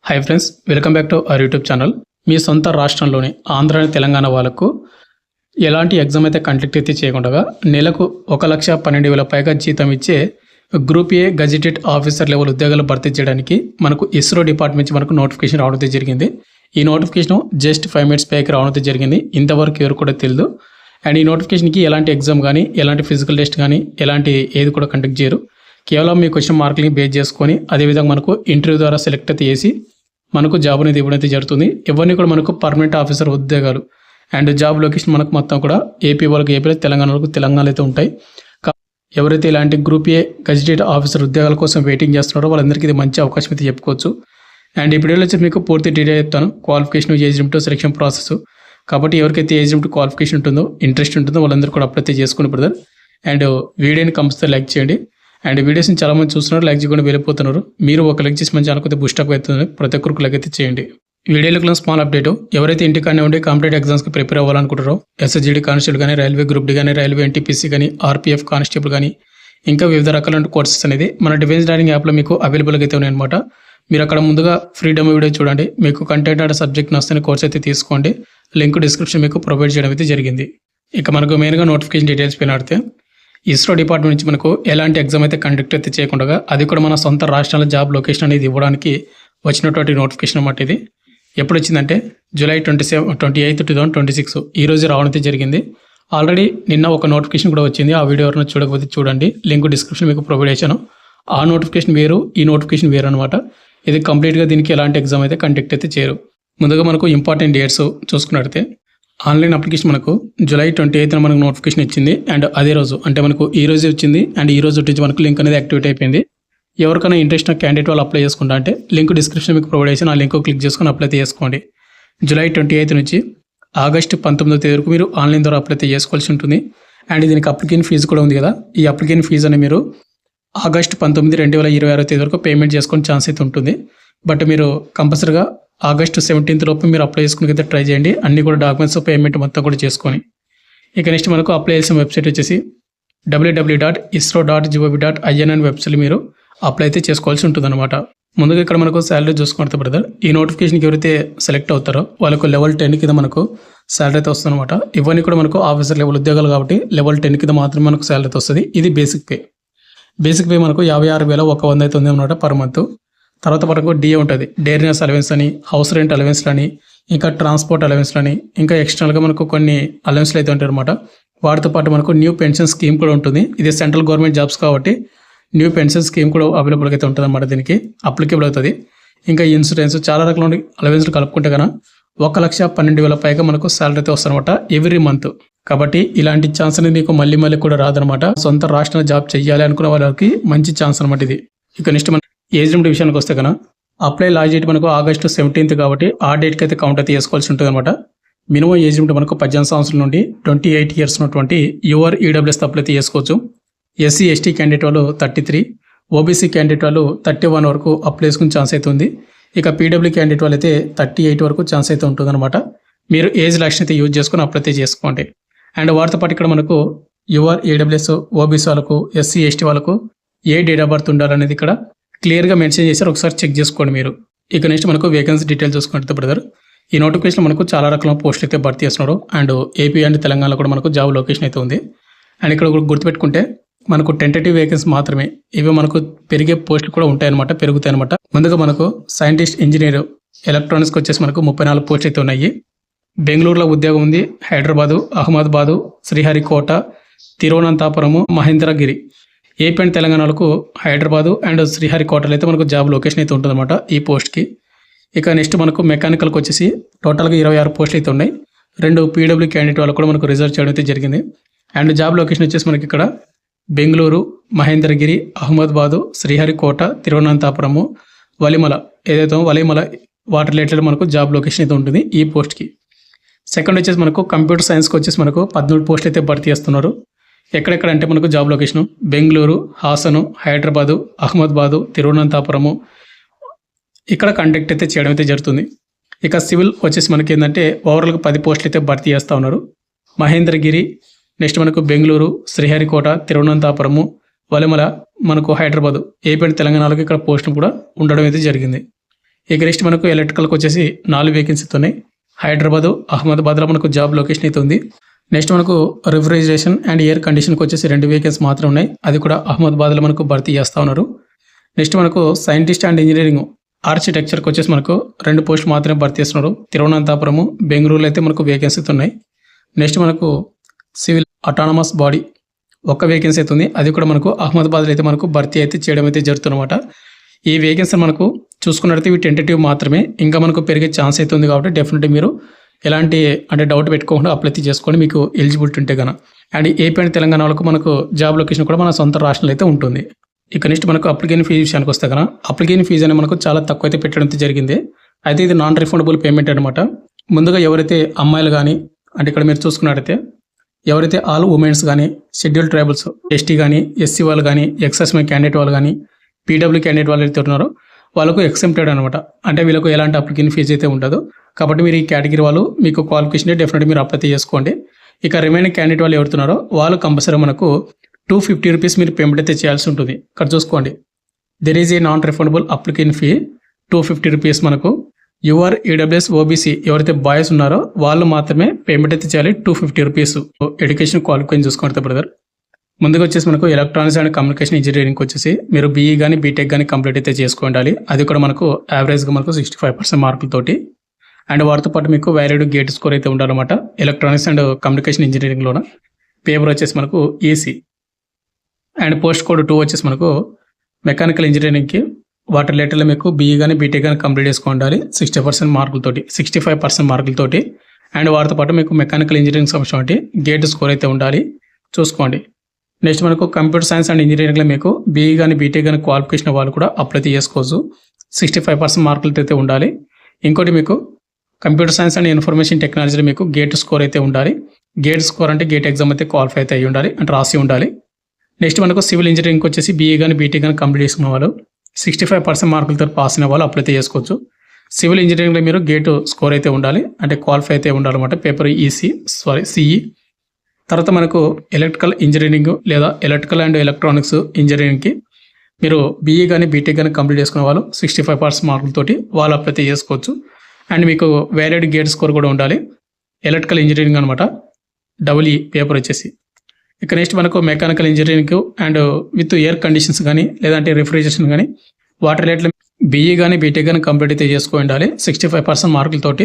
Hi friends, welcome back to our YouTube channel. మీ సొంత రాష్ట్రంలోని ఆంధ్ర తెలంగాణ వాళ్ళకు ఎలాంటి ఎగ్జామ్ అయితే కండక్ట్ అయితే చేయకుండా నెలకు 1,12,000 పైగా జీతం ఇచ్చే group A gazetted officer level ఉద్యోగాలు భర్తీ చేయడానికి మనకు ఇస్రో డిపార్ట్మెంట్ నుంచి మనకు నోటిఫికేషన్ రావడం జరిగింది. ఈ నోటిఫికేషన్ జస్ట్ 5 minutes పైకి రావడం జరిగింది. ఇంతవరకు ఎవరు కూడా తెలియదు. అండ్ ఈ నోటిఫికేషన్కి ఎలాంటి ఎగ్జామ్ కానీ ఎలాంటి ఫిజికల్ టెస్ట్ కానీ ఎలాంటి ఏది కూడా కండక్ట్ చేయరు. కేవలం మీ క్వశ్చన్ మార్కులని బేస్ చేసుకొని అదేవిధంగా మనకు ఇంటర్వ్యూ ద్వారా సెలెక్ట్ అయితే చేసి మనకు జాబ్ అనేది ఇవ్వడం అయితే జరుగుతుంది. ఎవరిని కూడా మనకు పర్మనెంట్ ఆఫీసర్ ఉద్యోగాలు అండ్ జాబ్ లొకేషన్ మనకు మొత్తం కూడా ఏపీ వాళ్ళకి ఏపీలో, తెలంగాణ వాళ్ళకు తెలంగాణలో అయితే ఉంటాయి. ఎవరైతే ఇలాంటి గ్రూప్ ఏ గజెటెడ్ ఆఫీసర్ ఉద్యోగాల కోసం వెయిటింగ్ చేస్తున్నారో వాళ్ళందరికీ ఇది మంచి అవకాశం అయితే చెప్పుకోవచ్చు. అండ్ ఈ వీడియోలో వచ్చి మీకు పూర్తి డీటెయిల్ చెప్తాను. Qualification, age limit, selection process. కాబట్టి ఎవరికైతే ఏజ్ లిమిట్, క్వాలిఫికేషన్ ఉంటుందో, ఇంట్రెస్ట్ ఉంటుందో వాళ్ళందరూ కూడా అప్లై అయితే చేసుకుని బ్రదర్. అండ్ వీడియోని కంపల్సరీ లైక్ చేయండి. అండ్ వీడియోస్ని చాలా మంది చూస్తున్నారు, లైక్ చేయకుండా వెళ్ళిపోతున్నారు. మీరు ఒక లైక్ చేసి మంచి అనుకుంటే బూస్టప్ అవుతుంది. ప్రతి ఒక్కరికి లైక్ అయితే చేయండి. వీడియోలో స్మాల్ అప్డేట్. ఎవరైతే ఇంటికానే ఉండి కాంపిటేటివ్ ఎగ్జామ్స్కి ప్రిపేర్ అవ్వాలనుకుంటారో ఎస్ఎస్జీడీ కానిస్టేబుల్ కానీ, రైల్వే గ్రూప్ డి కానీ, రైల్వే ఎన్టీపీసీ కానీ, ఆర్పీఎఫ్ కానిస్టేబుల్ కానీ, ఇంకా వివిధ రకాల కోర్సెస్ అనేది మన డిఫెన్స్ లెర్నింగ్ యాప్లో మీకు అవైలబుల్గా అయితే ఉన్నాయన్నమాట. మీరు అక్కడ ముందుగా ఫ్రీ డెమో వీడియో చూడండి. మీకు కంటెంట్ అండ్ సబ్జెక్ట్ నచ్చని కోర్స్ అయితే తీసుకోండి. లింక్ డిస్క్రిప్షన్ మీకు ప్రొవైడ్ చేయడం అయితే జరిగింది. ఇక మనకు మెయిన్గా నోటిఫికేషన్ డీటెయిల్స్ పైన ఆడితే ఇస్రో డిపార్ట్మెంట్ నుంచి మనకు ఎలాంటి ఎగ్జామ్ అయితే కండక్ట్ అయితే చేయకుండా అది కూడా మన సొంత రాష్ట్రాల జాబ్ లొకేషన్ అనేది ఇవ్వడానికి వచ్చినటువంటి నోటిఫికేషన్ అన్నమాట. ఇది ఎప్పుడు వచ్చిందంటే జూలై 28, 2026 ఈ రోజు రావడం అయితే జరిగింది. ఆల్రెడీ నిన్న ఒక నోటిఫికేషన్ కూడా వచ్చింది. ఆ వీడియో ఎవరైనా చూడకపోతే చూడండి, లింక్ డిస్క్రిప్షన్ మీకు ప్రొవైడ్ చేశాను. ఆ నోటిఫికేషన్ వేరు, ఈ నోటిఫికేషన్ వేరు అనమాట. ఇది కంప్లీట్గా దీనికి ఎలాంటి ఎగ్జామ్ అయితే కండక్ట్ అయితే చేయరు. ముందుగా మనకు ఇంపార్టెంట్ డేట్స్ చూసుకున్నట్లయితే ఆన్లైన్ అప్లికేషన్ మనకు జూలై 28న మనకు నోటిఫికేషన్ ఇచ్చింది. అండ్ అదే రోజు అంటే మనకు ఈ రోజే వచ్చింది. అండ్ ఈ రోజు నుంచి మనకు లింక్ అనేది యాక్టివేట్ అయిపోయింది. ఎవరికైనా ఇంట్రెస్ట్ ఉన్న క్యాండిడేట్ వాళ్ళు అప్లై చేసుకుంటా అంటే లింక్ డిస్క్రిప్షన్ మీకు ప్రొవైడ్ చేసి ఆ లింక్ క్లిక్ చేసుకొని అప్లై చేసుకోండి. జూలై 28 నుంచి ఆగస్టు 19వ తేదీ వరకు మీరు ఆన్లైన్ ద్వారా అప్లై చేసుకోవాల్సి ఉంటుంది. అండ్ దీనికి అప్లికేషన్ ఫీజు కూడా ఉంది కదా. ఈ అప్లికేషన్ ఫీజు అని మీరు ఆగస్టు 19, 2026 తేదీ వరకు పేమెంట్ చేసుకునే ఛాన్స్ అయితే ఉంటుంది. బట్ మీరు కంపల్సరీగా ఆగస్టు 17th లోపు మీరు అప్లై చేసుకుని ట్రై చేయండి. అన్ని కూడా డాక్యుమెంట్స్, పేమెంట్ మొత్తం కూడా చేసుకొని. ఇక నెక్స్ట్ మనకు అప్లై చేసిన వెబ్సైట్ వచ్చేసి www.isro.gov.in అనే వెబ్సైట్ మీరు అప్లై అయితే చేసుకోవాల్సి ఉంటుంది అనమాట. ముందుగా ఇక్కడ మనకు శాలరీ చూసుకుంటే బ్రదర్, ఈ నోటిఫికేషన్కి ఎవరైతే సెలెక్ట్ అవుతారో వాళ్ళకు లెవెల్ 10 కింద మనకు శాలరీ అయితే వస్తుంది అనమాట. ఇవన్నీ కూడా మనకు ఆఫీసర్ లెవెల్ ఉద్యోగాలు కాబట్టి లెవెల్ 10 కింద మాత్రమే మనకు శాలరీ అయితే వస్తుంది. ఇది బేసిక్ పే. బేసిక్ పే మనకు 56,100 అయితే ఉంది అనమాట పర్ మంత్. తర్వాత మనకు డిఏ ఉంటుంది, డైరీనెస్ అలవెన్స్ అని, హౌస్ రెంట్ అలవెన్స్లు అని, ఇంకా ట్రాన్స్పోర్ట్ అలవెన్స్లు అని, ఇంకా ఎక్స్టర్నల్గా మనకు కొన్ని అలవెన్స్లు అయితే ఉంటాయి అనమాట. వాటితో పాటు మనకు న్యూ పెన్షన్ స్కీమ్ కూడా ఉంటుంది. ఇది సెంట్రల్ గవర్నమెంట్ జాబ్స్ కాబట్టి న్యూ పెన్షన్ స్కీమ్ కూడా అవైలబుల్గా అయితే ఉంటుంది అనమాట. దీనికి అప్లికేబుల్ అవుతుంది. ఇంకా ఇన్సూరెన్స్, చాలా రకాల అలవెన్స్లు కలుపుకుంటే కన్నా 1,12,000 పైగా మనకు శాలరీ అయితే వస్తుందన్నమాట ఎవ్రీ మంత్. కాబట్టి ఇలాంటి ఛాన్స్ అనేది మీకు మళ్ళీ కూడా రాదనమాట. సొంత రాష్ట్రంలో జాబ్ చేయాలి అనుకున్న వాళ్ళకి మంచి ఛాన్స్ అనమాట ఇది. ఇక నెక్స్ట్ మన ఏజ్ లిమిట్ విషయానికి వస్తే కన్నా అప్లై లాస్ట్ డేట్ మనకు ఆగస్టు 17th కాబట్టి ఆ డేట్కి అయితే కౌంట్ అయితే చేసుకోవాల్సి ఉంటుంది అనమాట. మినిమం ఏజ్ లిమిట్ మనకు 18 సంవత్సరాల నుండి 28 years ఉన్నటువంటి యువర్ ఈడబ్ల్యూఎస్ అప్లై అయితే చేసుకోవచ్చు. ఎస్సీ ఎస్టీ క్యాండిడేట్ వాళ్ళు 33, ఓబీసీ క్యాండిడేట్ వాళ్ళు 31 వరకు అప్లై చేసుకునే ఛాన్స్ అయితే ఉంది. ఇక పీడబ్ల్యూ క్యాండిడేట్ వాళ్ళు అయితే 38 వరకు ఛాన్స్ అయితే ఉంటుంది అనమాట. మీరు ఏజ్ లాక్షన్ అయితే యూజ్ చేసుకుని అప్లై అయితే చేసుకోండి. అండ్ వాటితో పాటు ఇక్కడ మనకు యువర్ ఈడబ్ల్యూఎస్, ఓబీసీ వాళ్ళకు, ఎస్సీ ఎస్టీ వాళ్ళకు ఏ డేట్ ఆఫ్ బర్త్ ఉండాలనేది ఇక్కడ క్లియర్గా మెన్షన్ చేశారు. ఒకసారి చెక్ చేసుకోండి మీరు. ఇక నెక్స్ట్ మనకు వేకెన్సీ డీటెయిల్ చూసుకుంటే బ్రదర్, ఈ నోటిఫికేషన్ మనకు చాలా రకాల పోస్టులు అయితే భర్తీ చేస్తున్నారు. అండ్ ఏపీ అండ్ తెలంగాణలో కూడా మనకు జాబ్ లొకేషన్ అయితే ఉంది. అండ్ ఇక్కడ గుర్తుపెట్టుకుంటే మనకు టెంటేటివ్ వేకెన్సీ మాత్రమే. ఇవి మనకు పెరిగే పోస్టులు కూడా ఉంటాయన్నమాట, పెరుగుతాయి అనమాట. ముందుగా మనకు సైంటిస్ట్, ఇంజనీర్, ఎలక్ట్రానిక్స్కి వచ్చేసి మనకు 34 పోస్టులు అయితే ఉన్నాయి. బెంగళూరులో ఉద్యోగం ఉంది. హైదరాబాదు, అహ్మదాబాదు, శ్రీహరికోట, తిరువనంతపురము, మహేంద్రగిరి. ఏపీ అండ్ తెలంగాణలకు హైదరాబాదు అండ్ శ్రీహరికోటలో అయితే మనకు జాబ్ లొకేషన్ అయితే ఉంటుందన్నమాట ఈ పోస్ట్కి. ఇక నెక్స్ట్ మనకు మెకానికల్కి వచ్చేసి టోటల్గా 26 పోస్టులు అయితే ఉన్నాయి. 2 పీడబ్ల్యూ క్యాండిడేట్ వాళ్ళు కూడా మనకు రిజర్వ్ చేయడం అయితే జరిగింది. అండ్ జాబ్ లొకేషన్ వచ్చేసి మనకి ఇక్కడ బెంగళూరు, మహేంద్రగిరి, అహ్మదాబాదు, శ్రీహరికోట, తిరువనంతపురము, వలిమల, ఏదైతే వలిమల వాటర్ రిలేటెడ్ మనకు జాబ్ లొకేషన్ అయితే ఉంటుంది ఈ పోస్ట్కి. సెకండ్ వచ్చేసి మనకు కంప్యూటర్ సైన్స్కి వచ్చేసి మనకు 13 పోస్టులు అయితే భర్తీ చేస్తున్నారు. ఎక్కడెక్కడ అంటే మనకు జాబ్ లొకేషను బెంగళూరు, హాసను, హైదరాబాదు, అహ్మదాబాదు, తిరువనంతపురము ఇక్కడ కండక్ట్ అయితే చేయడం అయితే జరుగుతుంది. ఇక సివిల్ వచ్చేసి మనకి ఏంటంటే ఓవరాల్గా 10 పోస్టులు అయితే భర్తీ చేస్తూ ఉన్నారు. మహేంద్రగిరి, నెక్స్ట్ మనకు బెంగళూరు, శ్రీహరికోట, తిరువనంతపురము, వలిమల, మనకు హైదరాబాదు, ఏపీ అండ్ తెలంగాణలో ఇక్కడ పోస్టులు కూడా ఉండడం అయితే జరిగింది. ఇక నెక్స్ట్ మనకు ఎలక్ట్రికల్కి వచ్చేసి 4 వేకెన్సీస్ ఉన్నాయి. హైదరాబాద్, అహ్మదాబాద్లో మనకు జాబ్ లొకేషన్ అయితే ఉంది. నెక్స్ట్ మనకు రిఫ్రిజరేషన్ అండ్ ఎయిర్ కండిషన్కి వచ్చేసి 2 వేకెన్సీ మాత్రం ఉన్నాయి. అది కూడా అహ్మదాబాద్లో మనకు భర్తీ చేస్తూ ఉన్నారు. నెక్స్ట్ మనకు సైంటిస్ట్ అండ్ ఇంజనీరింగ్ ఆర్కిటెక్చర్కి వచ్చేసి మనకు 2 పోస్టులు మాత్రమే భర్తీ చేస్తున్నారు. తిరువనంతపురము, బెంగళూరులో అయితే మనకు వేకెన్సీస్ ఉన్నాయి. నెక్స్ట్ మనకు సివిల్ అటానమస్ బాడీ 1 వేకెన్సీ అయితే ఉంది. అది కూడా మనకు అహ్మదాబాద్లో అయితే మనకు భర్తీ అయితే చేయడం అయితే జరుగుతుందన్నమాట. ఈ వేకెన్సీ మనకు చూసుకున్నట్లయితే ఇవి టెంటేటివ్ మాత్రమే, ఇంకా మనకు పెరిగే ఛాన్స్ అయితే ఉంది. కాబట్టి డెఫినెట్లీ మీరు ఎలాంటి డౌట్ పెట్టుకోకుండా అప్లై చేసుకోండి మీకు ఎలిజిబిలిటీ ఉంటే కనుక. అండ్ ఏపీ అండ్ తెలంగాణ వాళ్ళకు మనకు జాబ్ లొకేషన్ కూడా మన సొంత రాష్ట్రంలో అయితే ఉంటుంది. ఇక నెక్స్ట్ మనకు అప్లికేషన్ ఫీజు విషయానికి వస్తే కనుక అప్లికేషన్ ఫీజు అనేది మనకు చాలా తక్కువ అయితే పెట్టడం అయితే జరిగింది. అయితే ఇది నాన్ రిఫండబుల్ పేమెంట్ అనమాట. ముందుగా ఎవరైతే అమ్మాయిలు కానీ ఇక్కడ మీరు చూసుకున్నట్టయితే ఎవరైతే ఆల్ ఉమెన్స్ కానీ, షెడ్యూల్ ట్రైబల్స్, ఎస్టీ కానీ, ఎస్సీ వాళ్ళు కానీ, ఎక్సెస్మెన్ క్యాండిడేట్ వాళ్ళు కానీ, పీడబ్ల్యూ క్యాండిడేట్ వాళ్ళు అయితే ఉన్నారో వాళ్ళకు ఎక్సెంప్టెడ్ అనమాట. అంటే వీళ్ళకు ఎలాంటి అప్లికేషన్ ఫీజు అయితే ఉండదు. కాబట్టి మీరు ఈ కేటగిరీ వాళ్ళు మీకు క్వాలిఫికేషన్ డెఫినెట్గా మీరు అప్లై చేసుకోండి. ఇక రిమైనింగ్ క్యాండిడేట్ వాళ్ళు ఎవరుతున్నారో వాళ్ళు కంపల్సరీ మనకు 250 రూపీస్ మీరు పేమెంట్ అయితే చేయాల్సి ఉంటుంది. ఇక్కడ చూసుకోండి, there is a non refundable application fee 250 rupees. మనకు యువర్ ఈడబ్ల్యూఎస్ ఓబీసీ ఎవరైతే బాయ్స్ ఉన్నారో వాళ్ళు మాత్రమే పేమెంట్ అయితే చేయాలి 250 రూపీస్. ఎడ్యుకేషన్ క్వాలిఫికేషన్ చూసుకుంటే బ్రదర్, ముందుగా వచ్చేసి మనకు ఎలక్ట్రానిక్స్ అండ్ కమ్యూనికేషన్ ఇంజనీరింగ్ వచ్చేసి మీరు బీఈ కానీ బీటెక్ కానీ కంప్లీట్ అయితే చేసుకోవాలి. అది కూడా మనకు యావరేజ్గా మనకు 65% మార్కులతోటి. అండ్ వాటితో పాటు మీకు వ్యాలిడ్ గేట్ స్కోర్ అయితే ఉండాలన్నమాట. ఎలక్ట్రానిక్స్ అండ్ కమ్యూనికేషన్ ఇంజనీరింగ్లోన పేపర్ వచ్చేసి మనకు ఈసీ అండ్ పోస్ట్ కోడ్ 2 వచ్చేసి మనకు మెకానికల్ ఇంజనీరింగ్కి వాటి రిలేటెడ్లో మీకు బీఈ కానీ బీటెక్ కానీ కంప్లీట్ చేసుకోవాలి 60% మార్కులతోటి, 65% మార్కులతోటి. అండ్ వాటితో పాటు మీకు మెకానికల్ ఇంజనీరింగ్ సంబంధించి గేట్ స్కోర్ అయితే ఉండాలి, చూసుకోండి. నెక్స్ట్ మనకు కంప్యూటర్ సైన్స్ అండ్ ఇంజనీరింగ్లో మీకు బీఈ కానీ బీటెక్ కానీ క్వాలిఫికేషన్ వాళ్ళు కూడా అప్లై చేసుకోవచ్చు. 65% మార్కులతో అయితే ఉండాలి. ఇంకోటి మీకు కంప్యూటర్ సైన్స్ అండ్ ఇన్ఫర్మేషన్ టెక్నాలజీలో మీకు గేట్ స్కోర్ అయితే ఉండాలి. గేట్ స్కోర్ అంటే గేట్ ఎగ్జామ్ అయితే క్వాలిఫై అయితే అయ్యి ఉండాలి, అంటే రాసి ఉండాలి. నెక్స్ట్ మనకు సివిల్ ఇంజనీరింగ్ వచ్చేసి బీఈ కానీ బీటెక్ కానీ కంప్లీట్ చేసుకున్న వాళ్ళు 65% మార్కులతో పాస్ అయిన వాళ్ళు అప్లై చేసుకోవచ్చు. సివిల్ ఇంజనీరింగ్లో మీరు గేట్ స్కోర్ అయితే ఉండాలి, అంటే క్వాలిఫై అయితే ఉండాలన్నమాట. Paper CE. తర్వాత మనకు ఎలక్ట్రికల్ ఇంజనీరింగ్ లేదా ఎలక్ట్రికల్ అండ్ ఎలక్ట్రానిక్స్ ఇంజనీరింగ్కి మీరు బీఈ కానీ బీటెక్ కానీ కంప్లీట్ చేసుకున్న వాళ్ళు 65% మార్కులతోటి వాళ్ళు అప్లై చేసుకోవచ్చు. అండ్ మీకు వ్యాలిడ్ గేట్ స్కోర్ కూడా ఉండాలి. ఎలక్ట్రికల్ ఇంజనీరింగ్ అనమాట, డబుల్ పేపర్ వచ్చేసి. ఇక నెక్స్ట్ మనకు mechanical engineering and with air conditions కానీ లేదంటే రిఫ్రిజరేషన్ కానీ వాటి రిలేటెడ్ బీఈ కానీ బీటెక్ కానీ కంప్లీట్ అయితే చేసుకో ఉండాలి 65% మార్కులతోటి.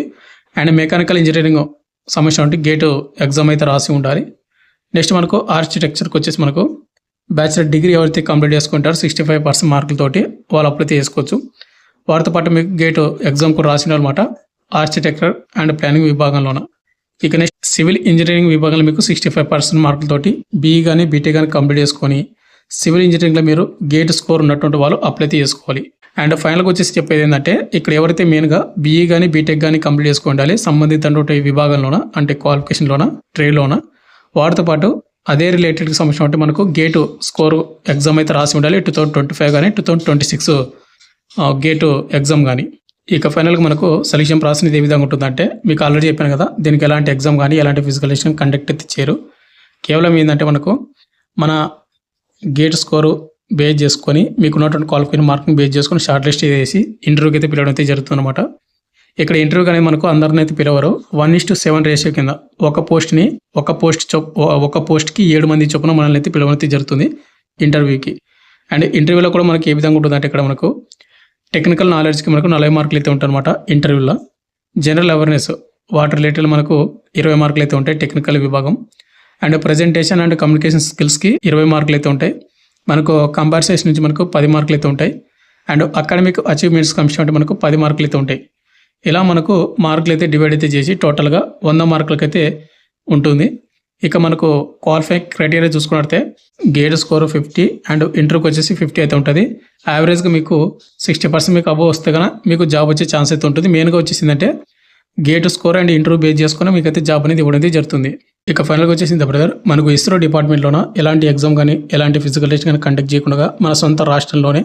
అండ్ మెకానికల్ ఇంజనీరింగ్ సమస్య ఉంటే గేట్ ఎగ్జామ్ అయితే రాసి ఉండాలి. నెక్స్ట్ మనకు ఆర్కిటెక్చర్కి వచ్చేసి మనకు బ్యాచిలర్ డిగ్రీ ఎవరైతే కంప్లీట్ చేసుకుంటారో 65% మార్కులతోటి వాళ్ళు అప్లై చేసుకోవచ్చు. వాటితో పాటు మీకు గేట్ ఎగ్జామ్ కూడా రాసిన అనమాట ఆర్కిటెక్చర్ అండ్ ప్లానింగ్ విభాగంలోన. ఇక నెక్స్ట్ సివిల్ ఇంజనీరింగ్ విభాగంలో మీకు 65% మార్కులతోటి బీఈ కానీ బీటెక్ కానీ కంప్లీట్ చేసుకొని సివిల్ ఇంజనీరింగ్లో మీరు గేట్ స్కోర్ ఉన్నటువంటి వాళ్ళు అప్లై చేసుకోవాలి. అండ్ ఫైనల్గా వచ్చేసి చెప్పేది ఏంటంటే ఇక్కడ ఎవరైతే మెయిన్గా బీఈ కానీ బీటెక్ కానీ కంప్లీట్ చేసుకోవాలి సంబంధిత విభాగంలోన, అంటే క్వాలిఫికేషన్లోన, ట్రేడ్లోన, వాటితో పాటు అదే రిలేటెడ్కి సంబంధించిన అంటే మనకు గేటు స్కోర్ ఎగ్జామ్ అయితే రాసి ఉండాలి 2025 కానీ 2026 గేటు ఎగ్జామ్ కానీ. ఇక ఫైనల్గా మనకు సెలక్షన్ ప్రాసెస్ ఏ విధంగా ఉంటుందంటే మీకు ఆల్రెడీ చెప్పాను కదా, దీనికి ఎలాంటి ఎగ్జామ్ కానీ ఎలాంటి ఫిజికల్ టెస్ట్ కండక్ట్ అయితే చేయరు. కేవలం ఏంటంటే మనకు మన గేట్ స్కోరు బేస్ చేసుకొని మీకు ఉన్నటువంటి క్వాలిఫికేషన్ మార్కింగ్ బేస్ చేసుకొని షార్ట్ లిస్ట్ చేసి ఇంటర్వ్యూకి అయితే పిలవడం అయితే జరుగుతుందన్నమాట. ఇక్కడ ఇంటర్వ్యూ అనేది మనకు అందరిని అయితే పిలవరు, 1:7 రేషియో కింద ఒక పోస్ట్కి 7 మంది చొప్పున మనల్ని అయితే పిలవడం అయితే జరుగుతుంది ఇంటర్వ్యూకి. అండ్ ఇంటర్వ్యూలో కూడా మనకి ఏ విధంగా ఉంటుందంటే ఇక్కడ మనకు టెక్నికల్ నాలెడ్జ్కి మనకు 40 మార్కులు అయితే ఉంటాయన్నమాట ఇంటర్వ్యూలో. జనరల్ అవేర్నెస్ వాటి రిలేటెడ్ మనకు 20 మార్కులు అయితే ఉంటాయి టెక్నికల్ విభాగం. అండ్ ప్రజెంటేషన్ అండ్ కమ్యూనికేషన్ స్కిల్స్కి 20 మార్కులు అయితే ఉంటాయి. మనకు కంపారిసేషన్ నుంచి మనకు 10 మార్కులు అయితే ఉంటాయి. అండ్ అకాడమిక్ అచీవ్మెంట్స్ కమిషన్ అంటే మనకు 10 మార్కులు అయితే ఉంటాయి. ఇలా మనకు మార్కులు అయితే డివైడ్ అయితే చేసి టోటల్గా 100 మార్కులకైతే ఉంటుంది. ఇక మనకు క్వాలిఫై క్రైటీరియా చూసుకున్నట్టే గేట్ స్కోర్ 50 అండ్ ఇంటర్వ్యూకి వచ్చేసి 50 అయితే ఉంటుంది. యావరేజ్గా మీకు 60% మీకు అబోవ్ వస్తే కనుక మీకు జాబ్ వచ్చే ఛాన్స్ అయితే ఉంటుంది. మెయిన్గా వచ్చేసిందంటే GATE score and interview base చేసుకుని మీకు అయితే జాబ్ అనేది ఇవ్వడం జరుగుతుంది. ఇక ఫైనల్గా వచ్చేసింది బ్రదర్, మనకు ఇస్రో డిపార్ట్మెంట్లోన ఎలాంటి ఎగ్జామ్ కానీ ఎలాంటి ఫిజికల్ టెస్ట్ కానీ కండక్ట్ చేయకుండా మన సొంత రాష్ట్రంలోనే,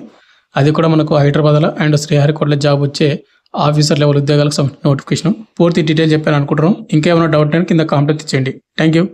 అది కూడా మనకు హైదరాబాద్లో అండ్ శ్రీహరికోటలో జాబ్ వచ్చే ఆఫీసర్ లెవెల్ ఉద్యోగాలకు సంబంధించిన నోటిఫికేషన్ పూర్తి డీటెయిల్ చెప్పాను అనుకుంటున్నాం. ఇంకేమైనా డౌట్ అంటే కింద కామెంట్ చేయండి. Thank you.